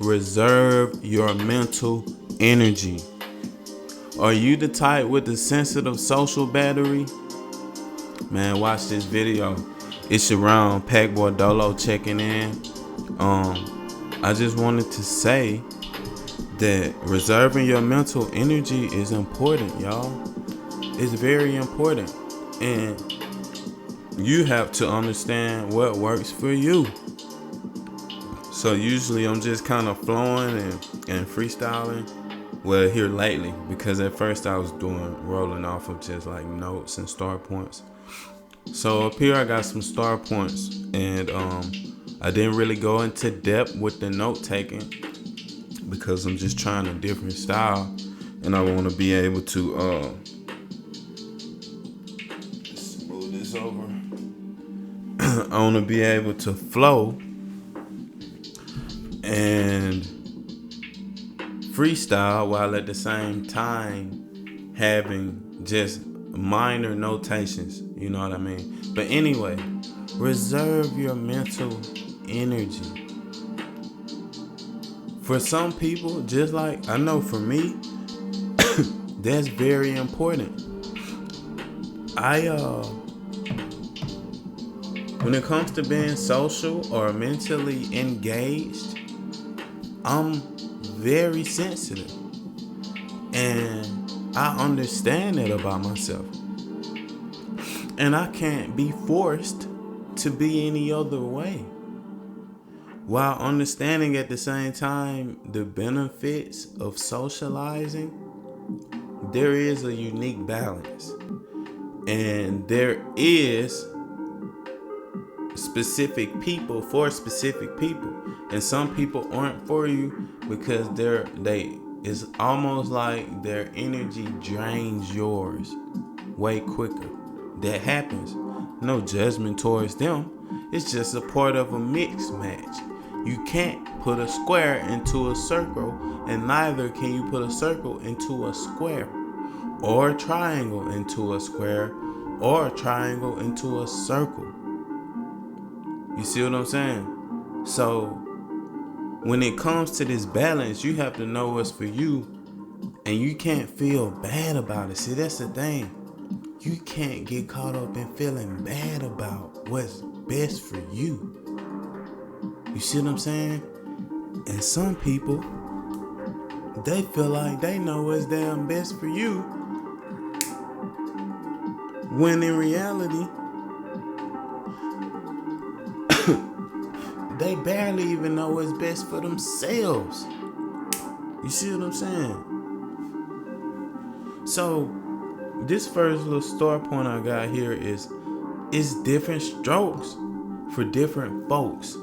reserve your mental energy. Are you the type with the sensitive social battery? Man, watch this video. It's around Packboy Dolo checking in. I just wanted to say that reserving your mental energy is important, y'all. It's very important. And you have to understand what works for you. So usually I'm just kind of flowing and freestyling. Well, here lately, because at first I was rolling off of just like notes and star points. So up here I got some star points, and I didn't really go into depth with the note taking because I'm just trying a different style, and I want to be able to smooth this over. I want to be able to flow and freestyle while at the same time having just minor notations, you know what I mean? But anyway, reserve your mental energy. For some people, just like I know for me, that's very important. When it comes to being social or mentally engaged, I'm very sensitive, and I understand that about myself, and I can't be forced to be any other way, while understanding at the same time the benefits of socializing. There is a unique balance, and there is specific people for specific people, and some people aren't for you because it's almost like their energy drains yours way quicker. That happens. No judgment towards them. It's just a part of a mixed match. You can't put a square into a circle, and neither can you put a circle into a square, or a triangle into a square, or a triangle into a circle. You see what I'm saying? So when it comes to this balance, you have to know what's for you, and you can't feel bad about it. See, that's the thing. You can't get caught up in feeling bad about what's best for you. You see what I'm saying? And some people, they feel like they know what's damn best for you, when in reality, they barely even know what's best for themselves. You see what I'm saying? So this first little star point I got here is different strokes for different folks.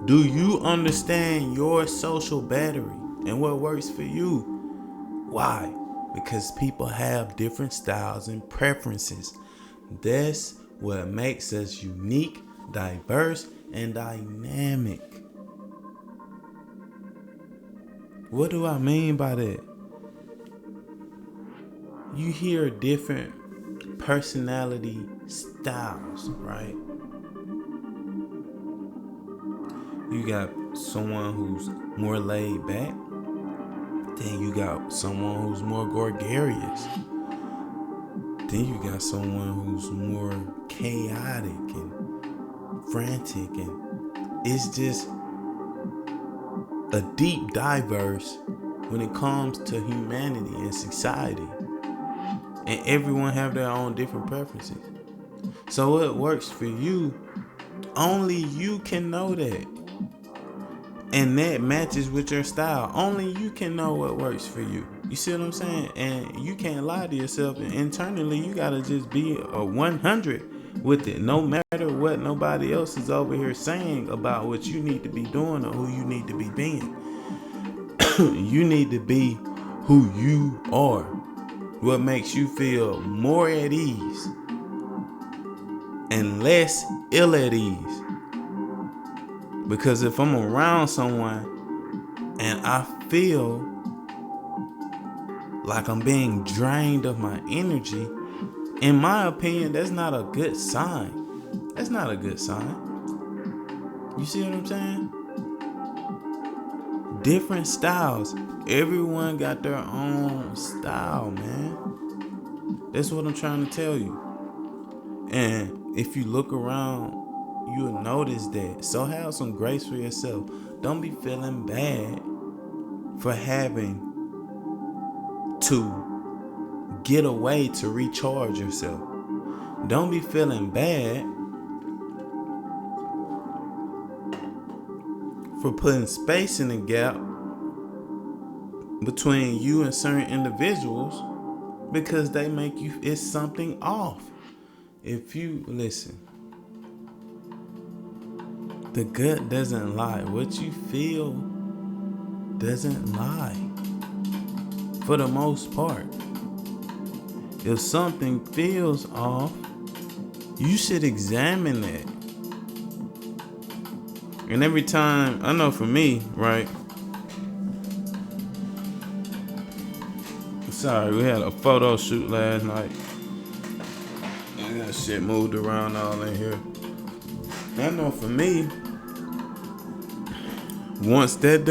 Do you understand your social battery and what works for you? Why? Because people have different styles and preferences. That's what makes us unique, diverse, and dynamic. What do I mean by that? You hear different personality styles, right? You got someone who's more laid back. Then you got someone who's more gregarious. Then you got someone who's more chaotic and frantic, and it's just a deep diverse when it comes to humanity and society. And everyone have their own different preferences. So what works for you, only you can know that. And that matches with your style. Only you can know what works for you. You see what I'm saying? And you can't lie to yourself. And internally, you gotta just be a 100 with it. No matter what nobody else is over here saying about what you need to be doing or who you need to be being. You need to be who you are. What makes you feel more at ease and less ill at ease. Because if I'm around someone and I feel like I'm being drained of my energy, in my opinion, that's not a good sign. That's not a good sign. You see what I'm saying? Different styles. Everyone got their own style, man. That's what I'm trying to tell you. And if you look around, you'll notice that. So have some grace for yourself. Don't be feeling bad for having to get away to recharge yourself. Don't be feeling bad for putting space in the gap between you and certain individuals because they make you, it's something off. If you listen, the gut doesn't lie. What you feel doesn't lie. For the most part. If something feels off, you should examine it. And every time, I know for me, right? Sorry, we had a photo shoot last night. I got shit moved around all in here. I know for me, once that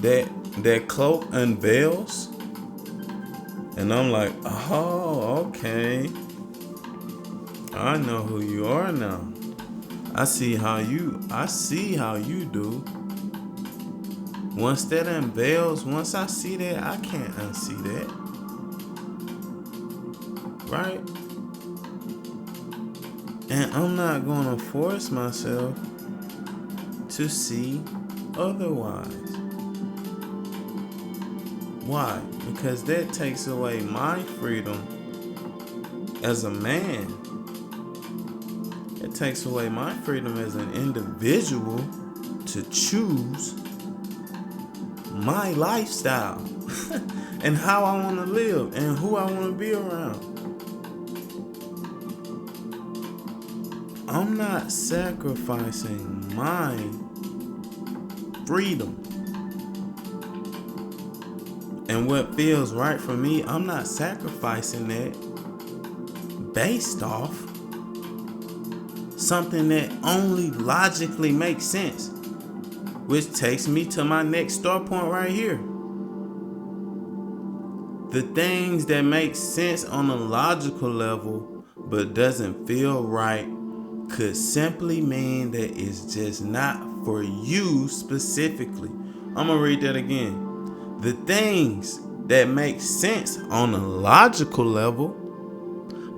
that cloak unveils, and I'm like, oh, okay, I know who you are now. I see how you do. Once that unveils, once I see that, I can't unsee that. Right? And I'm not gonna force myself to see otherwise. Why? Because that takes away my freedom as a man. It takes away my freedom as an individual to choose my lifestyle and how I want to live and who I want to be around. I'm not sacrificing my freedom and what feels right for me. I'm not sacrificing that based off something that only logically makes sense, which takes me to my next start point right here. The things that make sense on a logical level but doesn't feel right could simply mean that it's just not for you specifically. I'm gonna read that again. The things that make sense on a logical level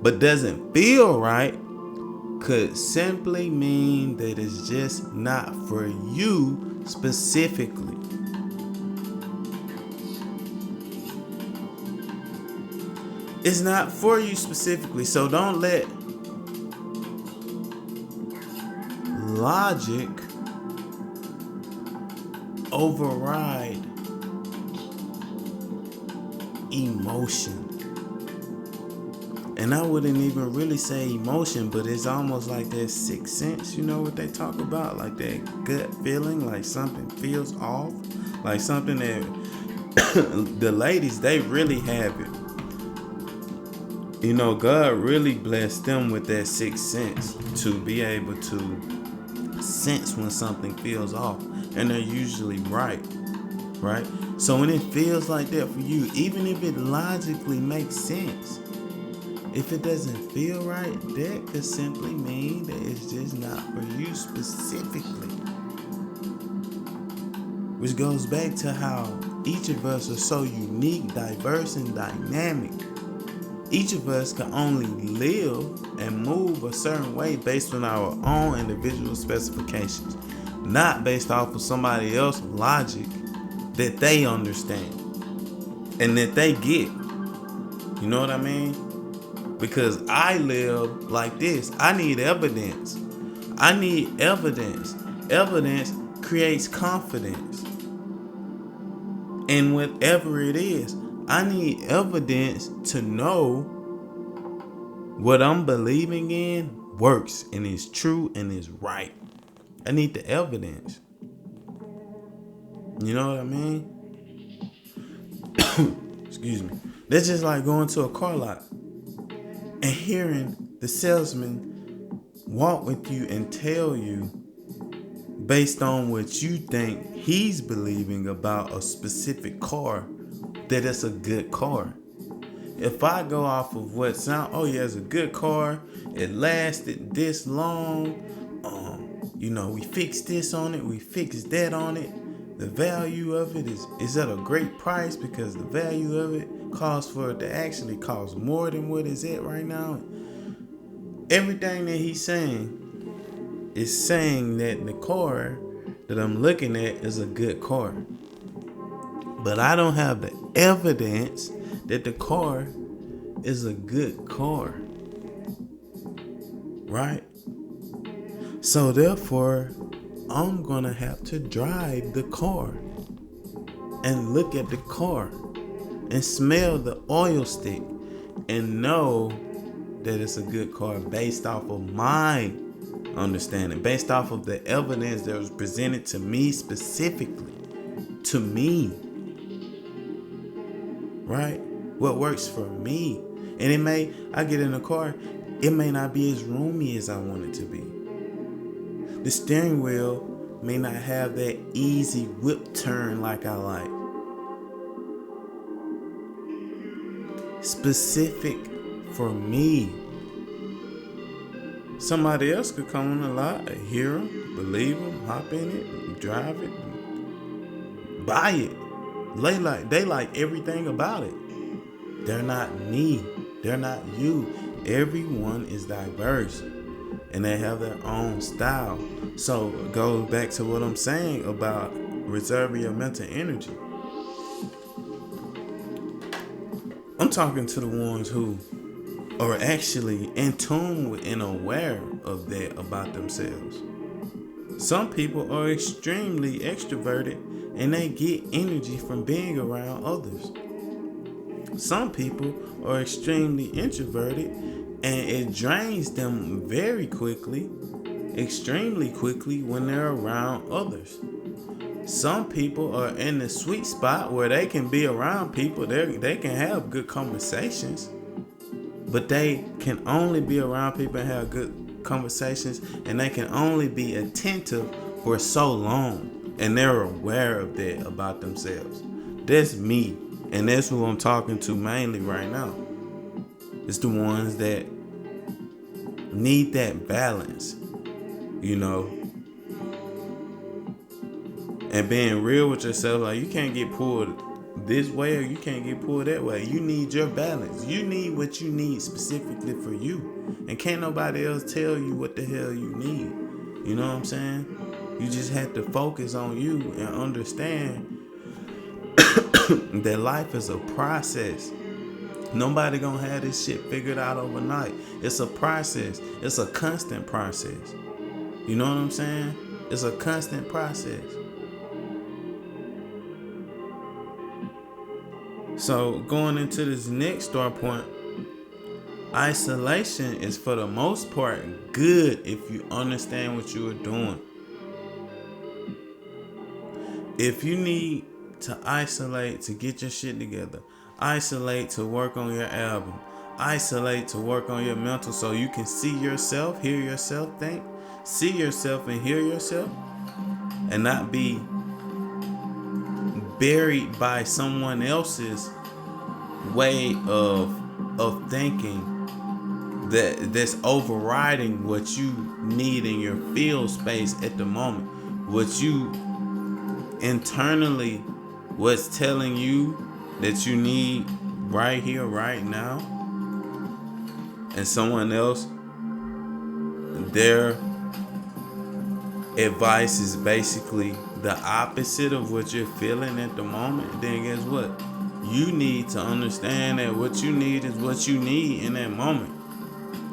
but doesn't feel right could simply mean that it's just not for you specifically. It's not for you specifically, so don't let logic override emotion. And I wouldn't even really say emotion, but it's almost like that sixth sense. You know what they talk about? Like that gut feeling, like something feels off. Like something that the ladies, they really have it. You know, God really blessed them with that sixth sense to be able to sense when something feels off. And they're usually right? So when it feels like that for you, even if it logically makes sense, if it doesn't feel right, that could simply mean that it's just not for you specifically. Which goes back to how each of us are so unique, diverse, and dynamic. Each of us can only live and move a certain way based on our own individual specifications, not based off of somebody else's logic that they understand and that they get. You know what I mean? Because I live like this. I need evidence. Evidence creates confidence. And whatever it is, I need evidence to know what I'm believing in works and is true and is right. I need the evidence. You know what I mean? Excuse me. That's just like going to a car lot and hearing the salesman walk with you and tell you based on what you think he's believing about a specific car, that it's a good car. If I go off of what sound, oh yeah, it's a good car, it lasted this long, we fixed this on it, we fixed that on it. The value of it is at a great price because the value of it calls for it to actually cost more than what it's at right now. Everything that he's saying is saying that the car that I'm looking at is a good car. But I don't have the evidence that the car is a good car. Right? So therefore, I'm gonna have to drive the car and look at the car and smell the oil stick and know that it's a good car based off of my understanding, based off of the evidence that was presented to me specifically, to me, right? What works for me. And I get in the car, it may not be as roomy as I want it to be. The steering wheel may not have that easy whip turn like I like. Specific for me. Somebody else could come on the lot, hear them, believe them, hop in it, drive it, buy it. They like everything about it. They're not me. They're not you. Everyone is diverse and they have their own style. So it goes back to what I'm saying about reserving your mental energy. I'm talking to the ones who are actually in tune with and aware of that about themselves. Some people are extremely extroverted and they get energy from being around others. Some people are extremely introverted and it drains them very quickly, extremely quickly when they're around others. Some people are in the sweet spot where they can be around people, they can have good conversations, but they can only be around people and have good conversations, and they can only be attentive for so long, and they're aware of that about themselves. That's me, and that's who I'm talking to mainly right now. It's the ones that need that balance, and being real with yourself. Like, you can't get pulled this way or you can't get pulled that way. You need your balance. You need what you need specifically for you, and can't nobody else tell you what the hell you need. You know what I'm saying? You just have to focus on you and understand that life is a process. Nobody gonna have this shit figured out overnight. It's a process. It's a constant process. You know what I'm saying? It's a constant process. So going into this next start point, isolation is for the most part good if you understand what you are doing. If you need to isolate to get your shit together, isolate to work on your album, isolate to work on your mental so you can see yourself, hear yourself, think, see yourself and hear yourself, and not be buried by someone else's way of thinking that's overriding what you need in your field space at the moment. What you internally, what's telling you that you need right here, right now, and someone else, their advice is basically the opposite of what you're feeling at the moment. Then guess what? You need to understand that what you need is what you need in that moment,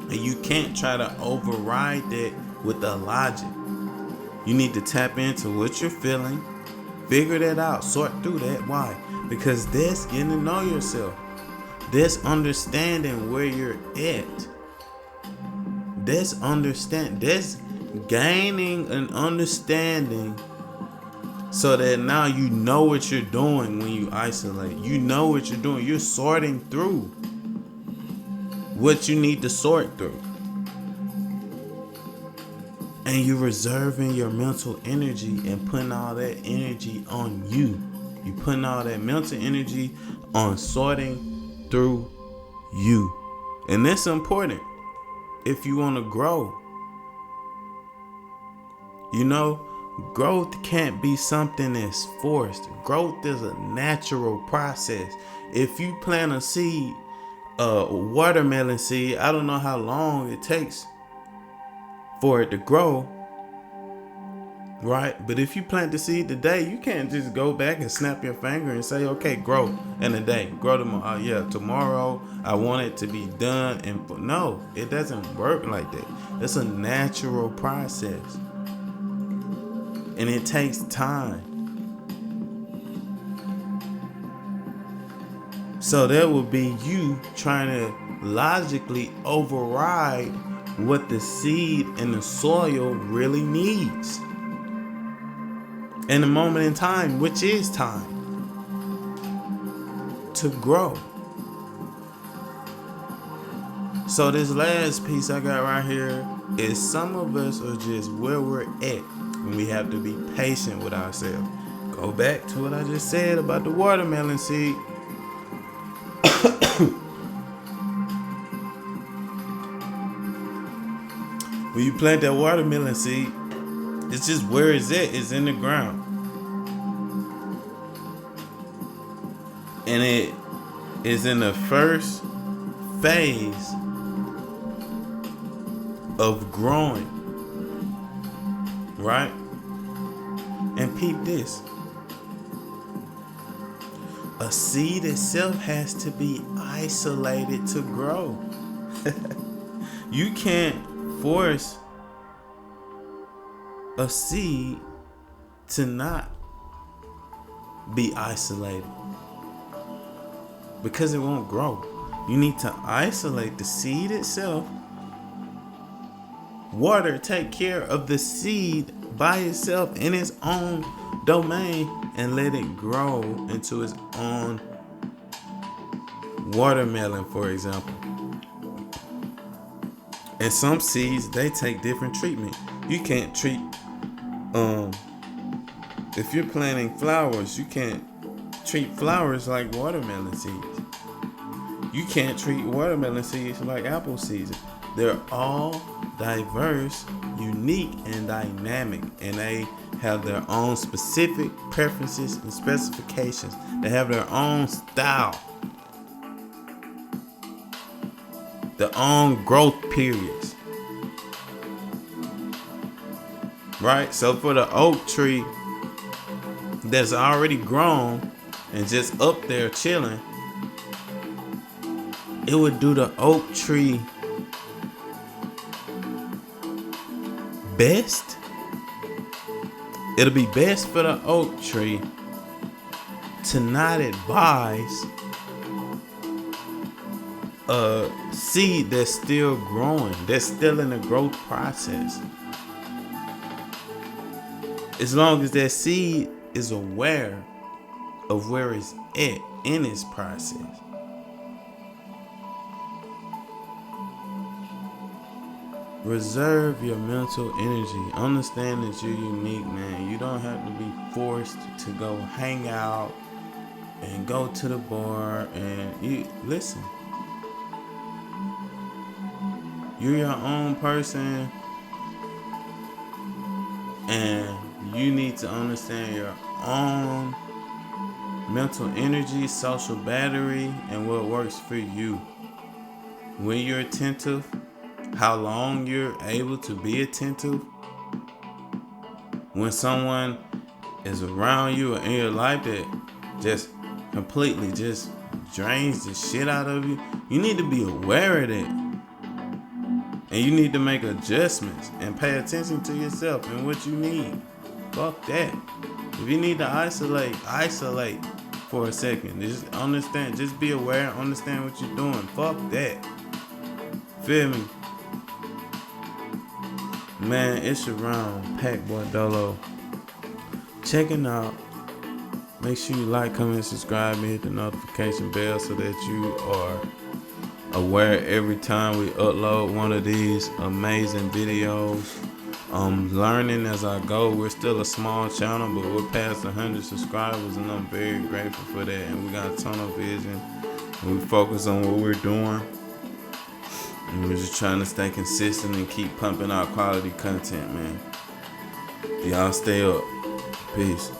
and you can't try to override that with the logic. You need to tap into what you're feeling, figure that out, sort through that. Why? Because that's getting to know yourself. That's understanding where you're at. That's gaining an understanding so that now you know what you're doing when you isolate. You know what you're doing. You're sorting through what you need to sort through. And you're reserving your mental energy and putting all that energy on you. You putting all that mental energy on sorting through you. And that's important if you want to grow. You know, growth can't be something that's forced. Growth is a natural process. If you plant a seed, a watermelon seed, I don't know how long it takes for it to grow, right? But if you plant the seed today, you can't just go back and snap your finger and say, okay, grow in a day, grow tomorrow. Tomorrow I want it to be done. And no, it doesn't work like that. It's a natural process. And it takes time. So that would be you trying to logically override what the seed and the soil really needs in a moment in time, which is time to grow. So this last piece I got right here is some of us are just where we're at. And we have to be patient with ourselves. Go back to what I just said about the watermelon seed. When you plant that watermelon seed, it's just where it's at. It's in the ground. And it is in the first phase of growing. Right? And peep this. A seed itself has to be isolated to grow. You can't force a seed to not be isolated because it won't grow. You need to isolate the seed itself. Water take care of the seed by itself in its own domain and let it grow into its own watermelon, for example. And some seeds, they take different treatment. You can't treat if you're planting flowers, you can't treat flowers like watermelon seeds. You can't treat watermelon seeds like apple seeds. They're all diverse, unique, and dynamic, and they have their own specific preferences and specifications. They have their own style, their own growth periods. Right? So for the oak tree that's already grown and just up there chilling, it would do the oak tree best. It'll be best for the oak tree to not advise a seed that's still growing, that's still in the growth process. As long as that seed is aware of where it's at in its process. Reserve your mental energy. Understand that you're unique, man. You don't have to be forced to go hang out and go to the bar and you listen. You're your own person, and you need to understand your own mental energy, social battery, and what works for you. When you're attentive, how long you're able to be attentive. When someone is around you or in your life that just completely just drains the shit out of you, you need to be aware of that. And you need to make adjustments and pay attention to yourself and what you need. Fuck that. If you need to isolate for a second. Just understand, just be aware, understand what you're doing. Fuck that. Feel me? Man, it's around Pack Boy Dolo. Checking out. Make sure you like, comment, subscribe, and hit the notification bell so that you are aware every time we upload one of these amazing videos. Learning as I go. We're still a small channel, but we're past 100 subscribers, and I'm very grateful for that. And we got a ton of vision. And we focus on what we're doing, and we're just trying to stay consistent and keep pumping out quality content, man. Y'all stay up. Peace.